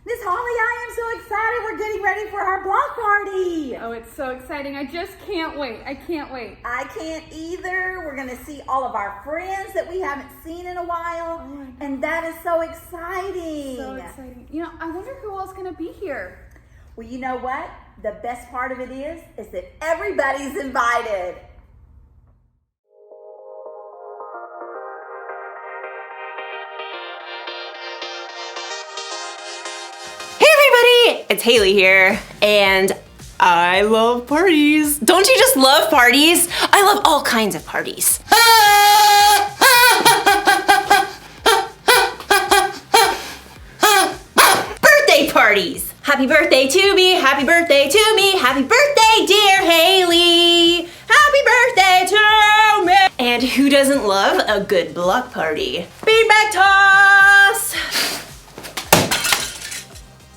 Miss Holly, I am so excited. We're getting ready for our block party. Oh, it's so exciting. I just can't wait. I can't wait. I can't either. We're going to see all of our friends that we haven't seen in a while. Oh, and that is so exciting. So exciting. You know, I wonder who else going to be here. Well, you know what? The best part of it is that everybody's invited. It's Haley here, and I love parties. Don't you just love parties? I love all kinds of parties. Birthday parties! Happy birthday to me, happy birthday to me, happy birthday, dear Haley! Happy birthday to me! And who doesn't love a good block party? Beanbag toss!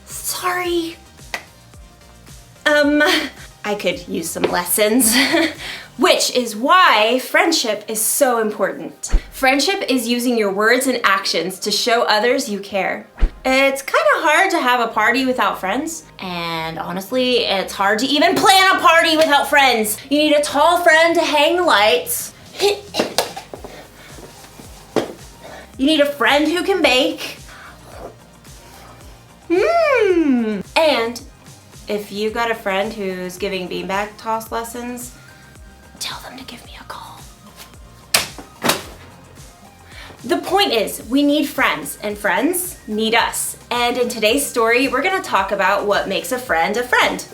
Sorry. I could use some lessons. Which is why friendship is so important. Friendship is using your words and actions to show others you care. It's kind of hard to have a party without friends. And honestly, it's hard to even plan a party without friends. You need a tall friend to hang the lights. You need a friend who can bake. And if you got a friend who's giving beanbag toss lessons, tell them to give me a call. The point is, we need friends, and friends need us. And in today's story, we're gonna talk about what makes a friend a friend.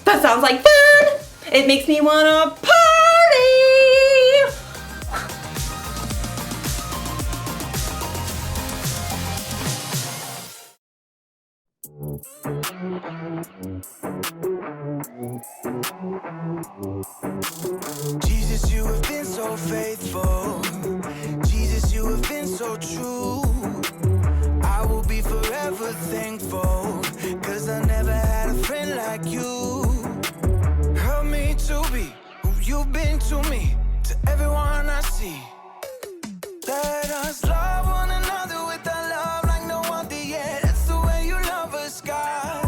That sounds like fun! It makes me wanna party! Jesus, you have been so faithful. Jesus, you have been so true. I will be forever thankful, 'cause I never had a friend like you. Help me to be who you've been to me, to everyone I see. Let us love one another with a love like no other yet. That's the way you love us, God.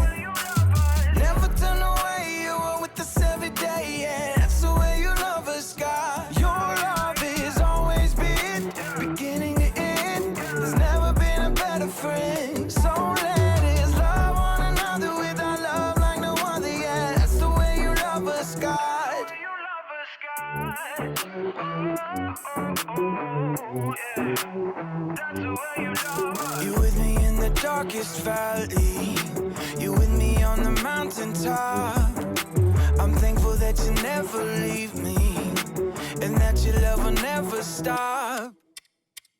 Never turn away, you are with us every day, yeah. That's the way you love us, God. Your love has always been beginning to end. There's never been a better friend. So let us love one another with our love like no other, yeah. That's the way you love us, God. You with me in the darkest valley. You with me on the mountaintop. I'm thankful that you never leave me, and that your love will never stop.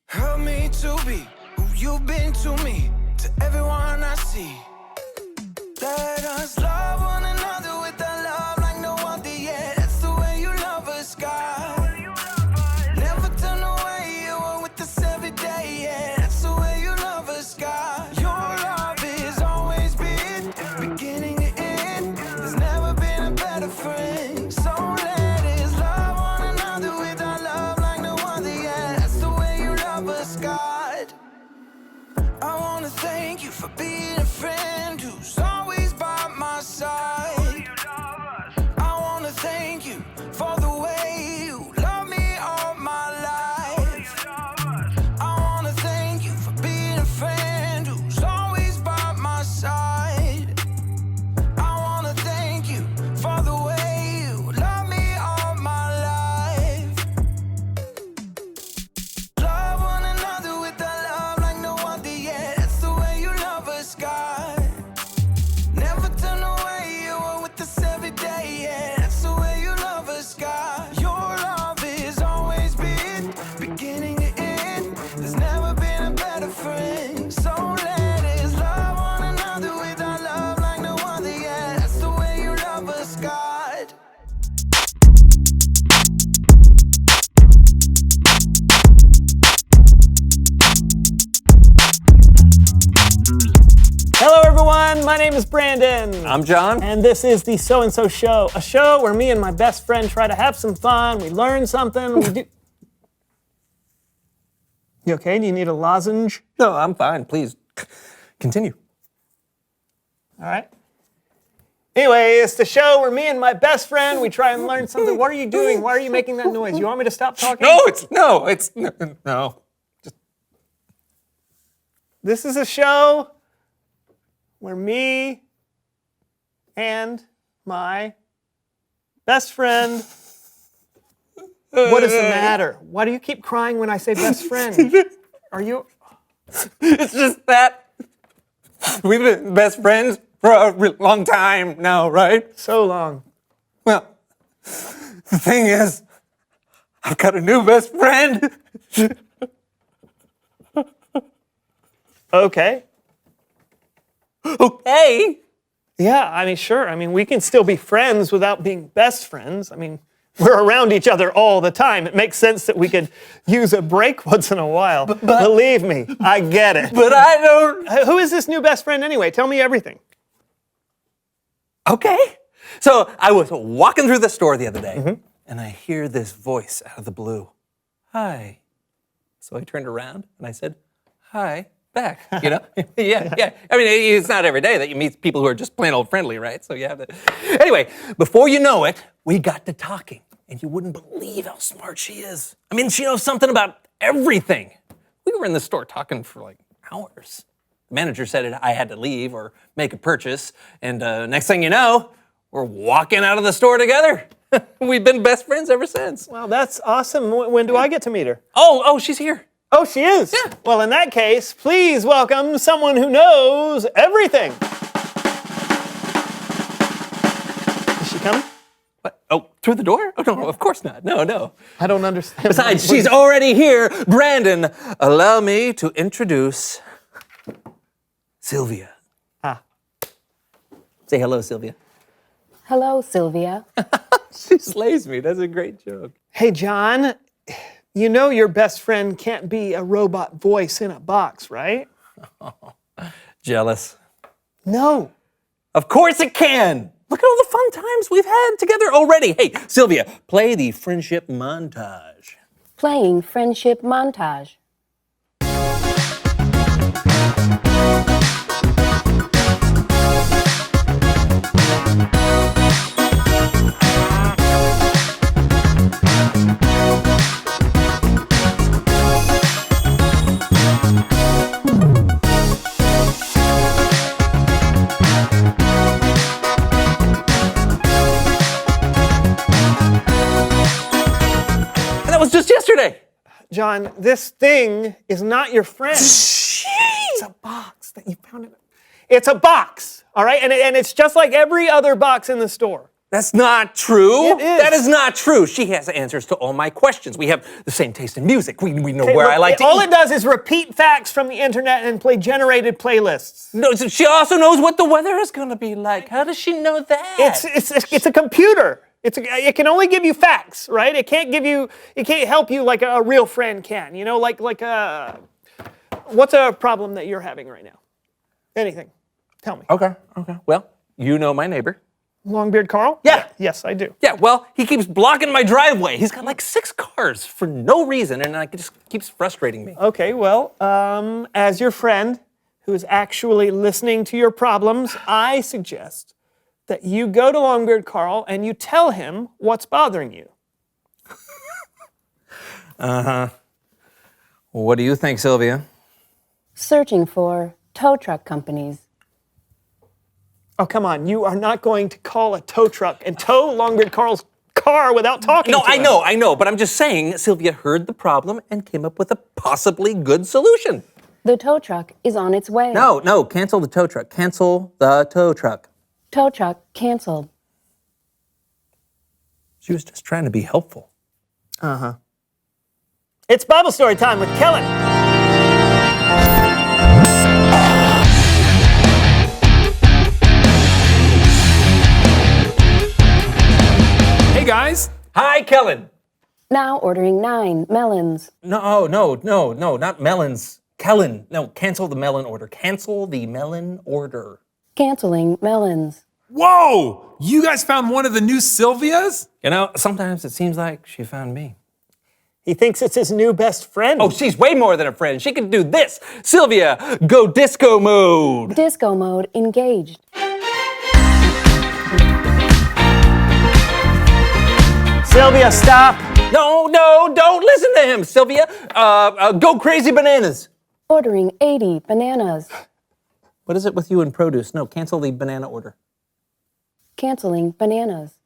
Help me to be who you've been to me, to everyone I see. Let us love one another with a love like no other yet. That's the way you love us, God. Never turn away, you are with us every day, yeah. That's the way you love us, God. Your love has always been beginning to end. There's never been a better friend. So let us love one another with our love like no other, yeah. That's the way you love us, God. I wanna thank you for being a friend who's always by my side. I wanna thank you for the way you love me all my life. I wanna thank you for being a friend who's always by my side. I wanna thank you for the way you love me all my life. Love one another with a love like no other, yeah. That's the way you love us, God. Never turn away, you are with us every day, yeah. That's the way you love us, God. Your love has always been beginning to end. There's never been a better friend. So let us love one another with our love like no other, yeah. That's the way you love us, God. Hello everyone, my name is Brandon. I'm John. And this is the So and So Show, a show where me and my best friend try to have some fun, we learn something, we do... You okay? Do you need a lozenge? No, I'm fine. Please continue. All right? Anyway, it's the show where me and my best friend, we try and learn something. What are you doing? Why are you making that noise? You want me to stop talking? No. This is a show where me and my best friend. What is the matter? Why do you keep crying when I say best friend? Are you? It's just that we've been best friends for a long time now, right? So long. Well, the thing is, I've got a new best friend. Okay. Okay. Yeah, I mean, sure. I mean, we can still be friends without being best friends. I mean, we're around each other all the time. It makes sense that we could use a break once in a while. Believe me, I get it. But I don't. Who is this new best friend anyway? Tell me everything. Okay. So I was walking through the store the other day, and I hear this voice out of the blue. Hi. So I turned around and I said, hi, back, you know? Yeah. I mean, it's not every day that you meet people who are just plain old friendly, right? So you have to. Anyway, before you know it, we got to talking, and you wouldn't believe how smart she is. I mean, she knows something about everything. We were in the store talking for like hours. The manager said I had to leave or make a purchase, and next thing you know, we're walking out of the store together. We've been best friends ever since. Well, that's awesome. When do I get to meet her? Oh, she's here. Oh, she is? Yeah. Well, in that case, please welcome someone who knows everything. Is she coming? What? Oh, through the door? Oh, no, of course not. No. I don't understand. Besides, she's already here. Brandon, allow me to introduce Sylvia. Say hello, Sylvia. Hello, Sylvia. She slays me. That's a great joke. Hey, John, you know your best friend can't be a robot voice in a box, right? Jealous. No. Of course it can. Look at all the fun times we've had together already. Hey, Sylvia, play the friendship montage. Playing friendship montage. And that was just yesterday. John, this thing is not your friend. It's a box that you found. It's a box, all right? And it's just like every other box in the store. That's not true. It is. That is not true. She has answers to all my questions. We have the same taste in music. We know Okay, where look, I like to all eat. it does is repeat facts from the internet and play generated playlists. No, she also knows what the weather is going to be like. How does she know that? It's a computer. It can only give you facts, right? It can't help you like a real friend can. You know, like what's a problem that you're having right now? Anything. Tell me. Okay. Well, you know my neighbor. Longbeard Carl? Yeah. Yes, I do. Yeah, well, he keeps blocking my driveway. He's got like 6 cars for no reason, and it just keeps frustrating me. Okay, well, as your friend who is actually listening to your problems, I suggest that you go to Longbeard Carl and you tell him what's bothering you. What do you think, Sylvia? Searching for tow truck companies. Oh, come on. You are not going to call a tow truck and tow Longbeard Carl's car without talking No, to him. I know, but I'm just saying Sylvia heard the problem and came up with a possibly good solution. The tow truck is on its way. No, cancel the tow truck. Cancel the tow truck. Tow truck canceled. She was just trying to be helpful. It's Bible story time with Kellen. Hey guys! Hi, Kellen. Now ordering 9 melons. No, not melons. Kellen. No, cancel the melon order. Cancel the melon order. Canceling melons. Whoa! You guys found one of the new Sylvias? You know, sometimes it seems like she found me. He thinks it's his new best friend. Oh, she's way more than a friend. She can do this. Sylvia, go disco mode. Disco mode engaged. Sylvia, stop. No, don't listen to him, Sylvia. Go crazy bananas. Ordering 80 bananas. What is it with you and produce? No, cancel the banana order. Canceling bananas.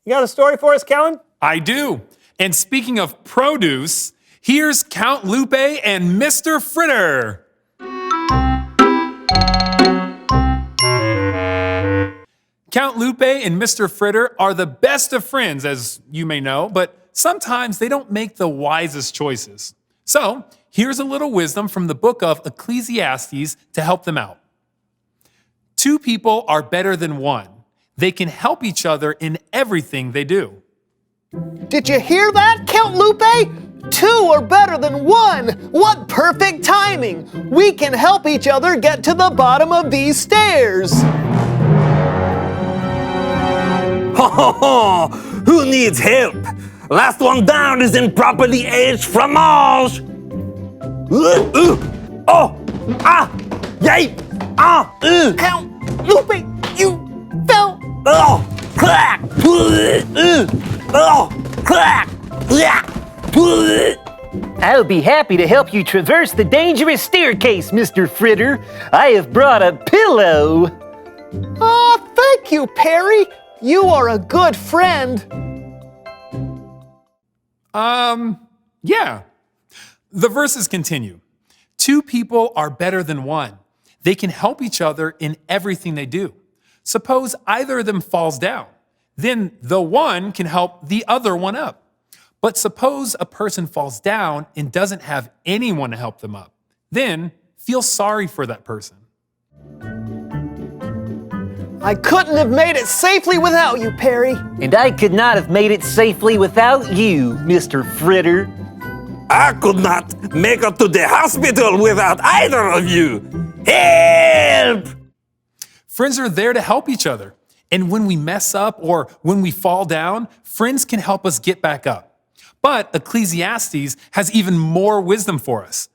You got a story for us, Kellen? I do. And speaking of produce, here's Count Lupe and Mr. Fritter. Count Lupe and Mr. Fritter are the best of friends, as you may know, but sometimes they don't make the wisest choices. So, here's a little wisdom from the book of Ecclesiastes to help them out. 2 people are better than 1. They can help each other in everything they do. Did you hear that, Count Lupe? 2 are better than 1. What perfect timing. We can help each other get to the bottom of these stairs. Who needs help? Last one down is improperly aged fromage. Yay! Count Lupe, you fell. Crack! Crack! I'll be happy to help you traverse the dangerous staircase, Mr. Fritter. I have brought a pillow. Oh, thank you, Perry. You are a good friend. Yeah. The verses continue. 2 people are better than 1. They can help each other in everything they do. Suppose either of them falls down. Then the one can help the other one up. But suppose a person falls down and doesn't have anyone to help them up. Then feel sorry for that person. I couldn't have made it safely without you, Perry. And I could not have made it safely without you, Mr. Fritter. I could not make it to the hospital without either of you. Help! Friends are there to help each other. And when we mess up or when we fall down, friends can help us get back up. But Ecclesiastes has even more wisdom for us.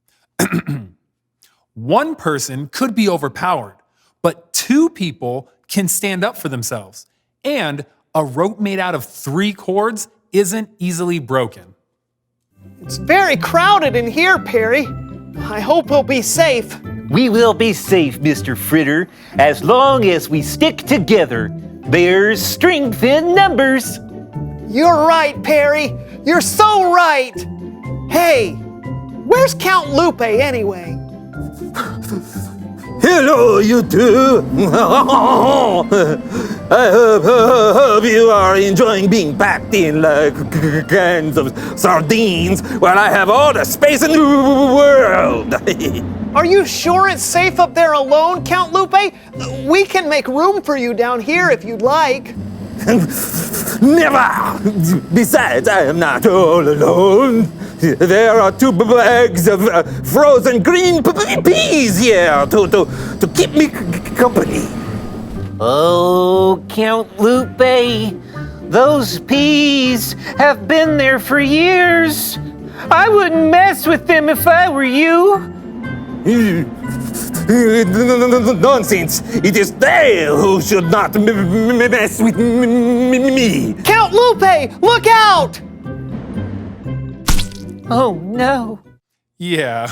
1 person could be overpowered, but 2 people can stand up for themselves. And a rope made out of 3 cords isn't easily broken. It's very crowded in here, Perry. I hope we'll be safe. We will be safe, Mr. Fritter, as long as we stick together. There's strength in numbers. You're right, Perry. You're so right. Hey, where's Count Lupe anyway? Hello, you two. I hope you are enjoying being packed in like cans of sardines while I have all the space in the world. Are you sure it's safe up there alone, Count Lupe? We can make room for you down here if you'd like. Never! Besides, I am not all alone. There are 2 bags of frozen green peas here to keep me company. Oh, Count Lupe, those peas have been there for years. I wouldn't mess with them if I were you. Nonsense! It is they who should not mess with me. Count Lupe, look out! Oh, no. Yeah,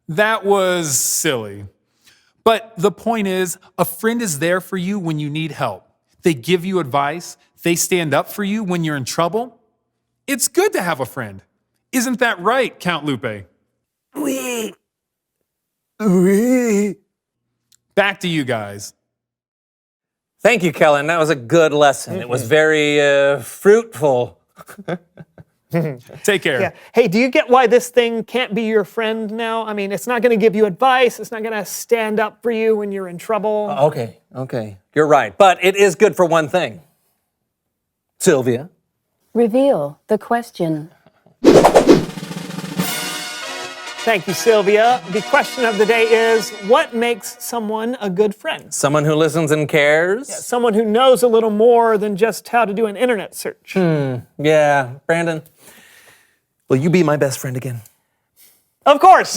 that was silly. But the point is, a friend is there for you when you need help. They give you advice. They stand up for you when you're in trouble. It's good to have a friend. Isn't that right, Count Lupe? Oui. Back to you guys. Thank you, Kellen. That was a good lesson. It was very fruitful. Take care. Yeah. Hey, do you get why this thing can't be your friend now? I mean, it's not going to give you advice. It's not going to stand up for you when you're in trouble. Okay. You're right. But it is good for one thing. Sylvia? Reveal the question. Thank you, Sylvia. The question of the day is, what makes someone a good friend? Someone who listens and cares? Someone who knows a little more than just how to do an internet search. Yeah. Brandon, will you be my best friend again? Of course.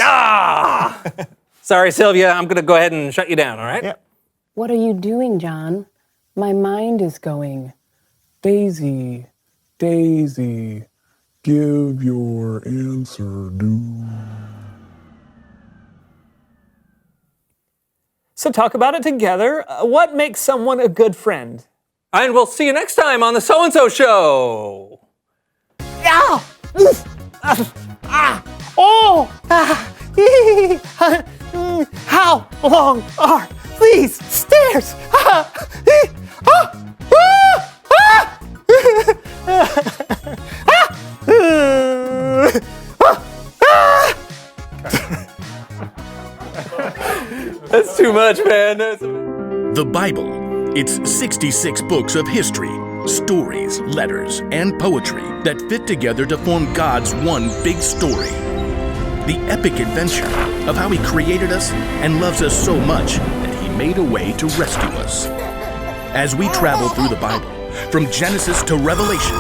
Sorry, Sylvia. I'm going to go ahead and shut you down, all right? Yeah. What are you doing, John? My mind is going. Daisy, Daisy, give your answer due. So talk about it together. What makes someone a good friend? And we'll see you next time on the So-and-So Show. Ah! Oof! Oh! How long are these stairs? That's too much, man. The Bible. It's 66 books of history, stories, letters, and poetry that fit together to form God's one big story. The epic adventure of how He created us and loves us so much that He made a way to rescue us. As we travel through the Bible, from Genesis to Revelation,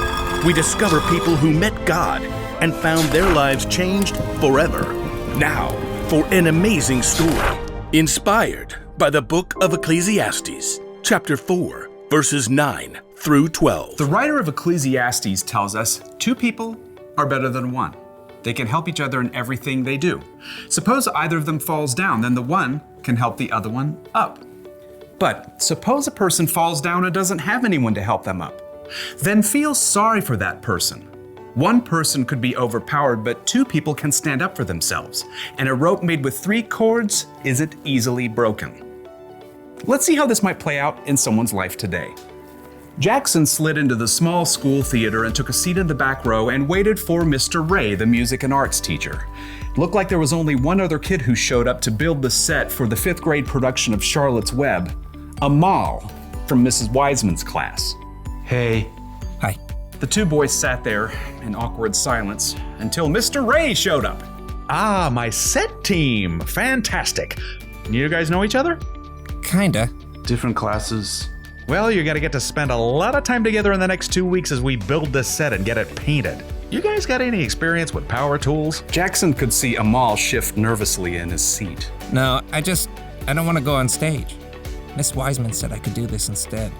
we discover people who met God and found their lives changed forever. Now, for an amazing story, inspired by the book of Ecclesiastes, chapter 4, verses 9 through 12. The writer of Ecclesiastes tells us 2 people are better than 1. They can help each other in everything they do. Suppose either of them falls down, then the one can help the other one up. But suppose a person falls down and doesn't have anyone to help them up. Then feel sorry for that person. One person could be overpowered, but 2 people can stand up for themselves. And a rope made with 3 cords isn't easily broken. Let's see how this might play out in someone's life today. Jackson slid into the small school theater and took a seat in the back row and waited for Mr. Ray, the music and arts teacher. It looked like there was only one other kid who showed up to build the set for the 5th grade production of Charlotte's Web, Amal from Mrs. Wiseman's class. Hey. Hi. The 2 boys sat there in awkward silence until Mr. Ray showed up. Ah, my set team. Fantastic. You guys know each other? Kinda. Different classes. Well, you're gonna get to spend a lot of time together in the next 2 weeks as we build this set and get it painted. You guys got any experience with power tools? Jackson could see Amal shift nervously in his seat. No, I don't want to go on stage. Miss Wiseman said I could do this instead.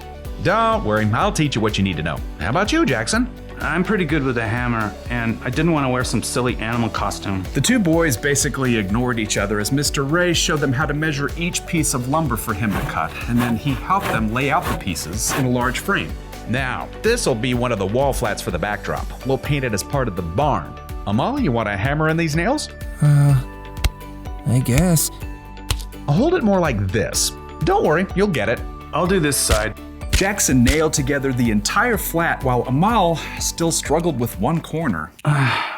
Don't worry, I'll teach you what you need to know. How about you, Jackson? I'm pretty good with a hammer, and I didn't want to wear some silly animal costume. The 2 boys basically ignored each other as Mr. Ray showed them how to measure each piece of lumber for him to cut, and then he helped them lay out the pieces in a large frame. Now, this'll be one of the wall flats for the backdrop. We'll paint it as part of the barn. Amal, you want a hammer in these nails? I guess. I'll hold it more like this. Don't worry, you'll get it. I'll do this side. Jackson nailed together the entire flat while Amal still struggled with one corner.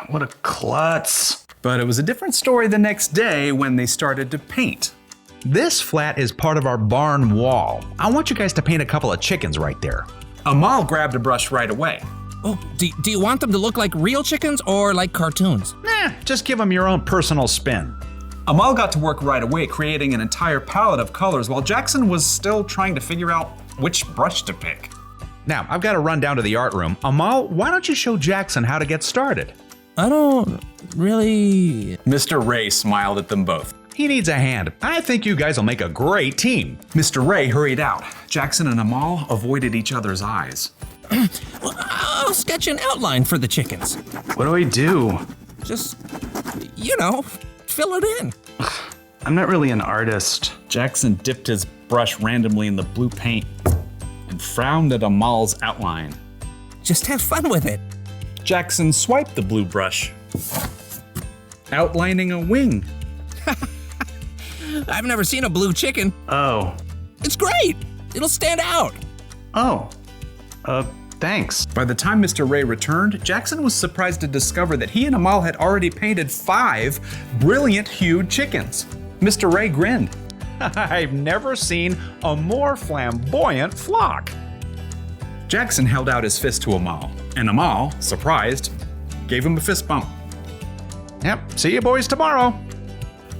What a klutz. But it was a different story the next day when they started to paint. This flat is part of our barn wall. I want you guys to paint a couple of chickens right there. Amal grabbed a brush right away. Oh, do you want them to look like real chickens or like cartoons? Just give them your own personal spin. Amal got to work right away, creating an entire palette of colors while Jackson was still trying to figure out which brush to pick. Now, I've got to run down to the art room. Amal, why don't you show Jackson how to get started? I don't really... Mr. Ray smiled at them both. He needs a hand. I think you guys will make a great team. Mr. Ray hurried out. Jackson and Amal avoided each other's eyes. Well, I'll sketch an outline for the chickens. What do I do? Just, fill it in. I'm not really an artist. Jackson dipped his brush randomly in the blue paint and frowned at Amal's outline. Just have fun with it. Jackson swiped the blue brush, outlining a wing. I've never seen a blue chicken. Oh. It's great. It'll stand out. Oh. Thanks. By the time Mr. Ray returned, Jackson was surprised to discover that he and Amal had already painted 5 brilliant hued chickens. Mr. Ray grinned. I've never seen a more flamboyant flock. Jackson held out his fist to Amal, and Amal, surprised, gave him a fist bump. Yep, see you boys tomorrow.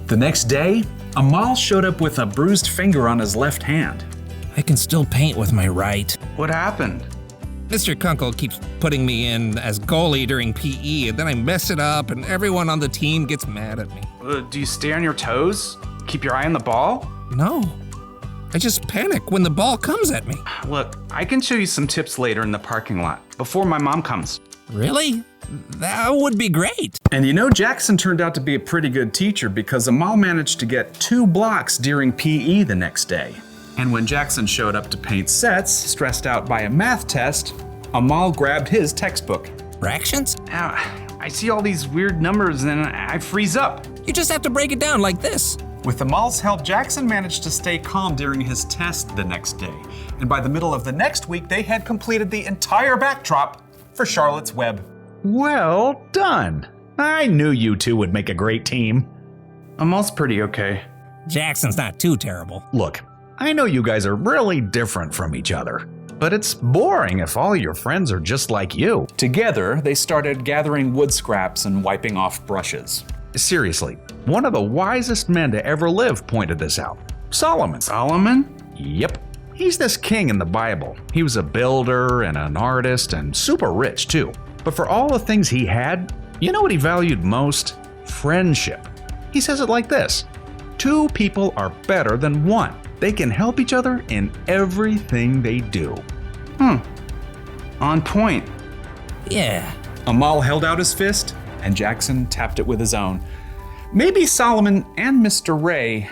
The next day, Amal showed up with a bruised finger on his left hand. I can still paint with my right. What happened? Mr. Kunkel keeps putting me in as goalie during PE, and then I mess it up, and everyone on the team gets mad at me. Do you stay on your toes? Keep your eye on the ball? No. I just panic when the ball comes at me. Look, I can show you some tips later in the parking lot, before my mom comes. Really? That would be great. And you know, Jackson turned out to be a pretty good teacher because Amal managed to get 2 blocks during PE the next day. And when Jackson showed up to paint sets, stressed out by a math test, Amal grabbed his textbook. Fractions? I see all these weird numbers and I freeze up. You just have to break it down like this. With Amal's help, Jackson managed to stay calm during his test the next day. And by the middle of the next week, they had completed the entire backdrop for Charlotte's Web. Well done. I knew you two would make a great team. Amal's pretty okay. Jackson's not too terrible. Look, I know you guys are really different from each other, but it's boring if all your friends are just like you. Together, they started gathering wood scraps and wiping off brushes. Seriously, one of the wisest men to ever live pointed this out. Solomon. Solomon? Yep. He's this king in the Bible. He was a builder and an artist and super rich too. But for all the things he had, you know what he valued most? Friendship. He says it like this: 2 people are better than 1. They can help each other in everything they do. On point. Yeah. Amal held out his fist, and Jackson tapped it with his own. Maybe Solomon and Mr. Ray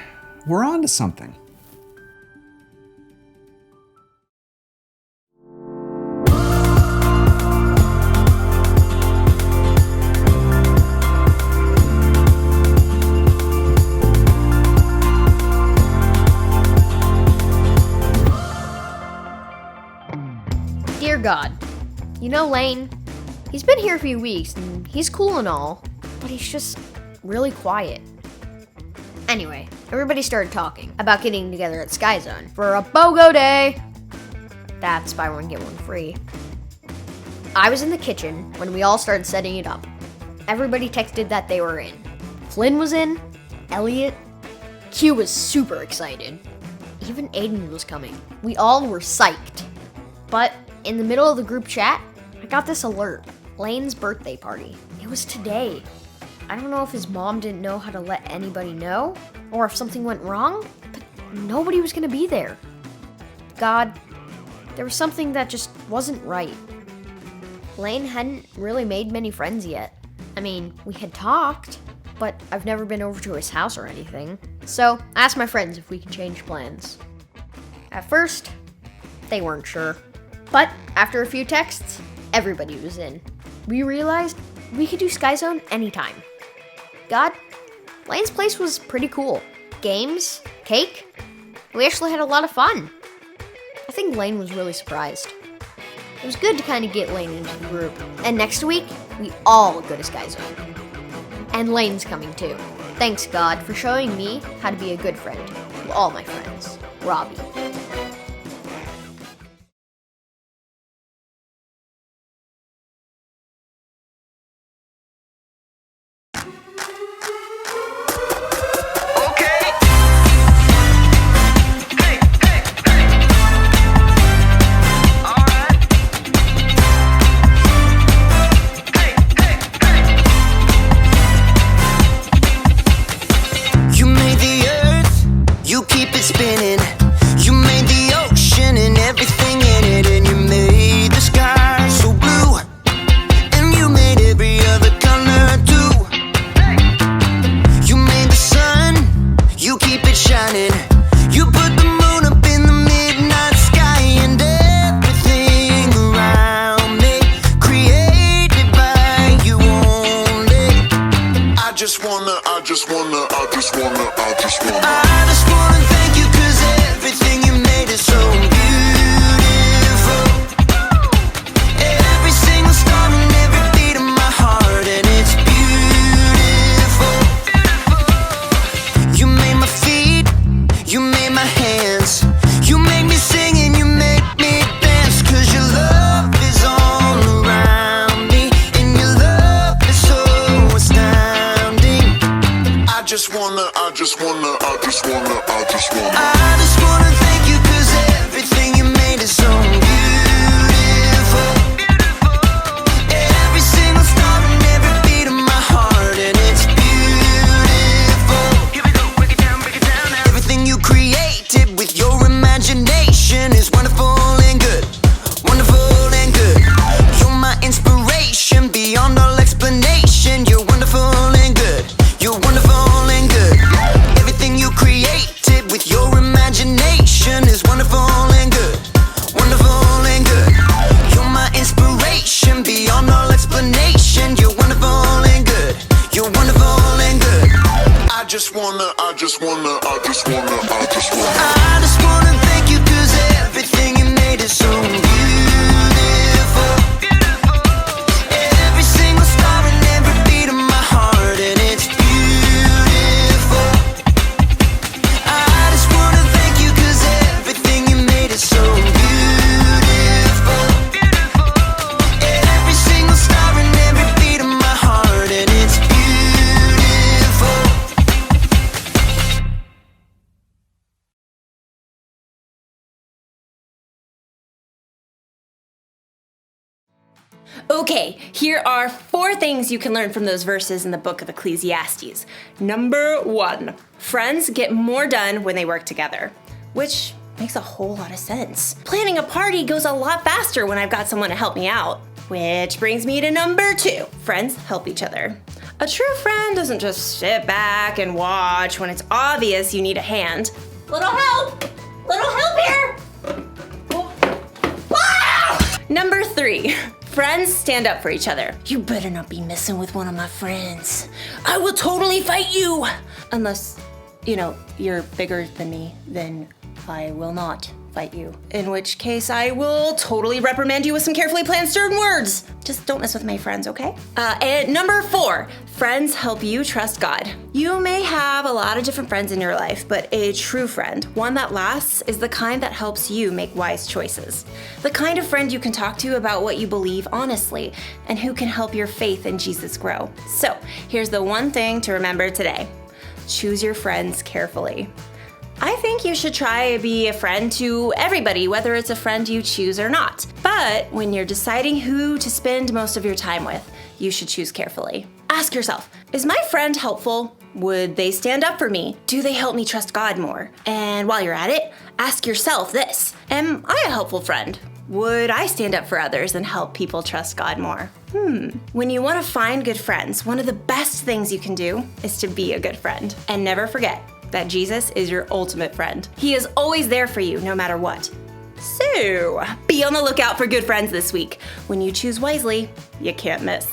were onto something. Dear God, you know Lane? He's been here a few weeks, and he's cool and all, but he's just really quiet. Anyway, everybody started talking about getting together at Sky Zone for a BOGO day. That's buy one, get one free. I was in the kitchen when we all started setting it up. Everybody texted that they were in. Flynn was in, Elliot. Q was super excited. Even Aiden was coming. We all were psyched. But in the middle of the group chat, I got this alert. Lane's birthday party. It was today. I don't know if his mom didn't know how to let anybody know, or if something went wrong, but nobody was gonna be there. God, there was something that just wasn't right. Lane hadn't really made many friends yet. I mean, we had talked, but I've never been over to his house or anything. So I asked my friends if we could change plans. At first, they weren't sure. But after a few texts, everybody was in. We realized we could do Sky Zone anytime. God, Lane's place was pretty cool. Games, cake, we actually had a lot of fun. I think Lane was really surprised. It was good to kind of get Lane into the group. And next week, we all go to Sky Zone. And Lane's coming too. Thanks, God, for showing me how to be a good friend to all my friends. Robbie. With your just wanna thank you 'cause everything you made is so beautiful. Every single star and every beat of my heart, and it's beautiful. I just wanna thank you 'cause everything you made is so beautiful. Every single star and every beat of my heart, and it's beautiful. Okay, here are 4 things you can learn from those verses in the book of Ecclesiastes. Number 1, friends get more done when they work together, which makes a whole lot of sense. Planning a party goes a lot faster when I've got someone to help me out, which brings me to number 2, friends help each other. A true friend doesn't just sit back and watch when it's obvious you need a hand. Little help here! Number 3, friends stand up for each other. You better not be messing with one of my friends. I will totally fight you! Unless, you're bigger than me, then I will not fight you. In which case, I will totally reprimand you with some carefully planned stern words. Just don't mess with my friends, okay? And number 4, friends help you trust God. You may have a lot of different friends in your life, but a true friend, one that lasts, is the kind that helps you make wise choices. The kind of friend you can talk to about what you believe honestly, and who can help your faith in Jesus grow. So, here's the one thing to remember today. Choose your friends carefully. I think you should try to be a friend to everybody, whether it's a friend you choose or not. But when you're deciding who to spend most of your time with, you should choose carefully. Ask yourself, is my friend helpful? Would they stand up for me? Do they help me trust God more? And while you're at it, ask yourself this, am I a helpful friend? Would I stand up for others and help people trust God more? When you want to find good friends, one of the best things you can do is to be a good friend. And never forget that Jesus is your ultimate friend. He is always there for you, no matter what. So, be on the lookout for good friends this week. When you choose wisely, you can't miss.